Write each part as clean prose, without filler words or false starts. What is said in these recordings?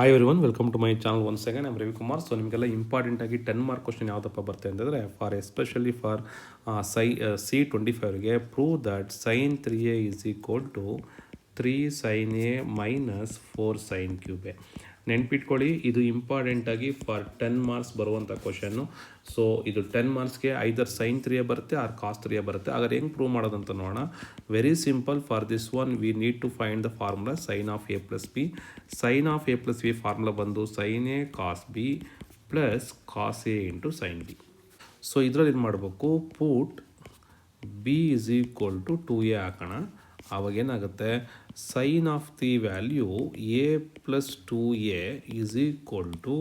Hi everyone, welcome to my channel once again. I am Ravikumar. So ನಿಮಗೆಲ್ಲ important ಆಗಿ 10 mark question ಯಾವುದಪ್ಪ ಬರುತ್ತೆ ಅಂತಂದರೆ, ಎಸ್ಪೆಷಲಿ ಫಾರ್ C25ಗೆ prove that sin 3a is equal to 3 sin a minus 4 sin cube A. ನೆನ್ಪಿಟ್ಕೊಳ್ಳಿ, ಇದು ಇಂಪಾರ್ಟೆಂಟಾಗಿ for 10 marks ಬರುವಂಥ ಕ್ವಶನ್ನು. ಸೊ ಇದು 10 ಮಾರ್ಕ್ಸ್ಗೆ ಐದರ್ sin 3a ಬರುತ್ತೆ ಆರ್ cos 3a ಬರುತ್ತೆ. ಹಾಗಾದ್ರೆ ಹೆಂಗೆ ಪ್ರೂವ್ ಮಾಡೋದಂತ ನೋಡೋಣ. Very simple. For this one we need to find the formula sin of a plus B. sin of a plus B formula ಬಂದು sin a cos b plus cos a into sin b. So ಇದರಲ್ಲಿ ಏನು ಮಾಡಬೇಕು, put b is equal to 2a ಹಾಕೋಣ. ಆವಾಗ ಏನಾಗುತ್ತೆ, sine of the value a plus 2a is equal to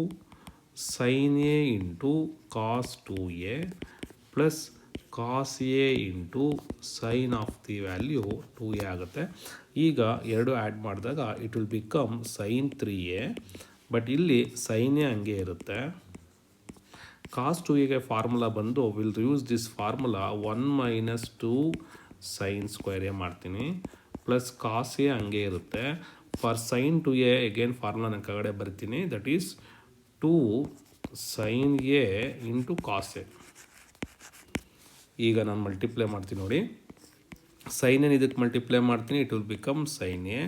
sine A into cos 2a plus cos A into sign of the value 2a ಆಗುತ್ತೆ. ಈಗ ಎರಡು add ಮಾಡಿದಾಗ it will become sine 3a. But ಇಲ್ಲಿ sine A ಹಂಗೆ ಇರುತ್ತೆ. Cos 2aಗೆ formula ಬಂದು will use this formula 1 minus 2 sine square A ಮಾಡ್ತೀನಿ ಪ್ಲಸ್ ಕಾಸ್ ಎ ಹಂಗೆ ಇರುತ್ತೆ. For sign 2a again formula ನಾನು ಕೆಳಗಡೆ ಬರ್ತೀನಿ, that is 2 sine A into cos A. ಈಗ ನಾನು ಮಲ್ಟಿಪ್ಲೈ ಮಾಡ್ತೀನಿ ನೋಡಿ. ಸೈನ್ ಎನ್ ಇದಕ್ಕೆ ಮಲ್ಟಿಪ್ಲೈ ಮಾಡ್ತೀನಿ, it will become sine A.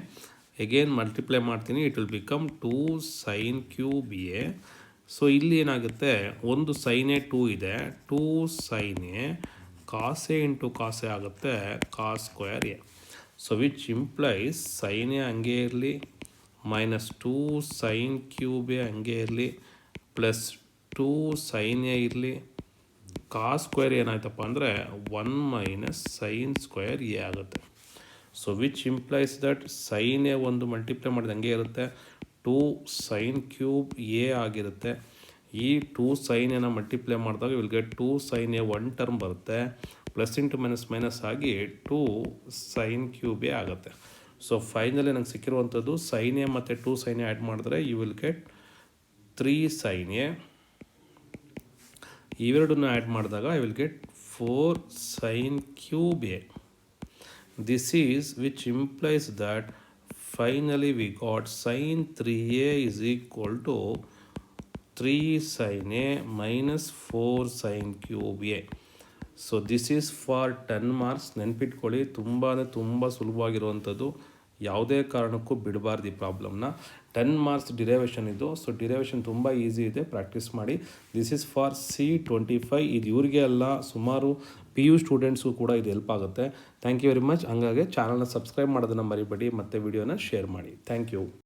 Again multiply ಮಾಡ್ತೀನಿ, it will become 2 sine cube A. So ಇಲ್ಲಿ ಏನಾಗುತ್ತೆ, ಒಂದು ಸೈನ್ ಎ 2 ಇದೆ, 2 sine A cos A into cos A ಆಗುತ್ತೆ cos square A. So which implies sine A ಹಂಗೆ ಇರಲಿ minus 2 sine cube A ಹಂಗೆ ಇರಲಿ ಪ್ಲಸ್ 2 ಸೈನ್ ಎ ಇರಲಿ. ಕಾಸ್ ಸ್ಕ್ವೇರ್ ಏನಾಯ್ತಪ್ಪ ಅಂದರೆ 1 ಮೈನಸ್ ಸೈನ್ ಸ್ಕ್ವೇರ್ ಎ ಆಗುತ್ತೆ. So which implies that sine A ಒಂದು ಮಲ್ಟಿಪ್ಲೈ ಮಾಡಿದ ಹಂಗೆ ಇರುತ್ತೆ, 2 ಸೈನ್ ಕ್ಯೂಬ್ ಎ ಆಗಿರುತ್ತೆ. ಈ 2 ಸೈನ್ ಎನ ಮಲ್ಟಿಪ್ಲೈ ಮಾಡಿದಾಗ will get 2 sine A one term ಬರುತ್ತೆ, ಪ್ಲಸ್ ಇಂಟು ಮೈನಸ್ ಮೈನಸ್ ಆಗಿ 2 ಸೈನ್ ಕ್ಯೂಬ್ ಎ ಆಗುತ್ತೆ. ಸೊ ಫೈನಲಿ ನಂಗೆ ಸಿಕ್ಕಿರುವಂಥದ್ದು ಸೈನ್ ಎ ಮತ್ತು 2 ಸೈನ್ ಎ ಆ್ಯಡ್ ಮಾಡಿದ್ರೆ you will get 3 sine A. ಇವೆರಡನ್ನು ಆ್ಯಡ್ ಮಾಡಿದಾಗ I will get 4 sine cube A. This is which implies that finally we got sine 3a is equal to 3 sin a minus 4 sin cube a. So this is for 10 marks. ನೆನ್ಪಿಟ್ಕೊಳ್ಳಿ, ತುಂಬ ಸುಲಭವಾಗಿರುವಂಥದ್ದು. ಯಾವುದೇ ಕಾರಣಕ್ಕೂ ಬಿಡಬಾರ್ದು ಈ ಪ್ರಾಬ್ಲಮ್ನ. 10 marks derivation ಇದು. So derivation ತುಂಬ easy ಇದೆ, practice ಮಾಡಿ. This is for C25. ಇದು ಇವ್ರಿಗೆ ಅಲ್ಲ, ಸುಮಾರು PU ಸ್ಟೂಡೆಂಟ್ಸ್ಗೂ ಕೂಡ ಇದು ಹೆಲ್ಪ್ ಆಗುತ್ತೆ. Thank you very much. ಹಂಗಾಗಿ ಚಾನಲ್ನ ಸಬ್ಸ್ಕ್ರೈಬ್ ಮಾಡೋದನ್ನು ಮರಿಬೇಡಿ ಮತ್ತು ವಿಡಿಯೋನ ಶೇರ್ ಮಾಡಿ. Thank you.